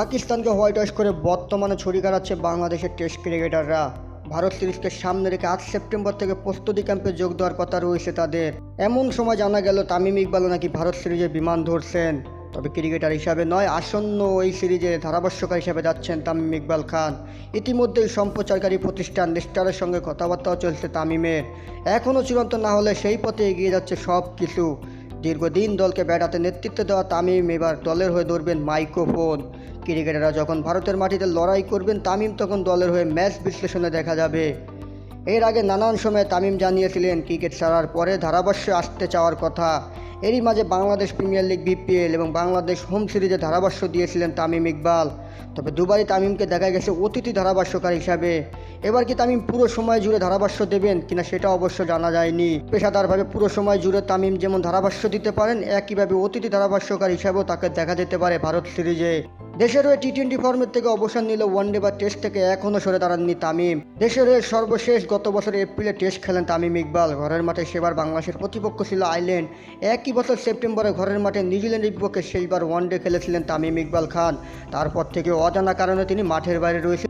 পাকিস্তানকে white wash করে বর্তমানে ছড়ি কাটাচ্ছে বাংলাদেশের টেস্ট ক্রিকেটাররা। ভারত সিরিজকে সামনে রেখে 8 সেপ্টেম্বর থেকে প্রস্তুতি ক্যাম্পে যোগ দেওয়ার কথা রয়েছে তাদের। এমন সময় জানা গেল তামিম ইকবালও নাকি ভারত সিরিজে বিমান ধরছেন। তবে ক্রিকেটার হিসাবে নয়, আসন্ন ওই সিরিজে ধারাভাষ্যকার হিসাবে যাচ্ছেন তামিম ইকবাল খান। ইতিমধ্যেই সম্প্রচারকারী প্রতিষ্ঠান স্টারের সঙ্গে কথাবার্তাও চলছে তামিমের। এখনও চূড়ান্ত না হলে সেই পথে এগিয়ে যাচ্ছে সব কিছু। দীর্ঘদিন দলকে ব্যাট হাতে নেতৃত্ব দেওয়া তামিম এবার দলের হয়ে ধরবেন মাইক্রোফোন। ক্রিকেটাররা যখন ভারতের মাটিতে লড়াই করবেন, তামিম তখন দলের হয়ে ম্যাচ বিশ্লেষণে দেখা যাবে। এর আগে নানান সময়ে তামিম জানিয়েছিলেন ক্রিকেট ছাড়ার পরে ধারাভাষ্যে আসতে চাওয়ার কথা। এরই মাঝে বাংলাদেশ প্রিমিয়ার লিগ বিপিএল এবং বাংলাদেশ হোম সিরিজে ধারাভাষ্য দিয়েছিলেন তামিম ইকবাল। তবে দুবারই তামিমকে দেখা গেছে অতিথি ধারাভাষ্যকার হিসাবে। এবার কি তামিম পুরো সময় জুড়ে ধারাভাষ্য দেবেন কিনা সেটা অবশ্য জানা যায়নি। পেশাদারভাবে পুরো সময় জুড়ে তামিম যেমন ধারাভাষ্য দিতে পারেন, একইভাবে অতিথি ধারাভাষ্যকার হিসাবেও তাকে দেখা যেতে পারে ভারত সিরিজে। দেশের হয়ে টি-20 ফর্মেট থেকে অবসর নিলে ওয়ানডে বা টেস্ট থেকে এখনও সরে দাঁড়াননি তামিম। দেশের হয়ে সর্বশেষ গত বছর এপ্রিলে টেস্ট খেলেন তামিম ইকবাল। ঘরের মাঠে সেবার বাংলাদেশের প্রতিপক্ষ ছিল আয়ারল্যান্ড। একই বছর সেপ্টেম্বরে ঘরের মাঠে নিউজিল্যান্ডের বিপক্ষে শেষবার ওয়ানডে খেলেছিলেন তামিম ইকবাল খান। তারপর থেকে অজানা কারণে তিনি মাঠের বাইরে রয়েছেন।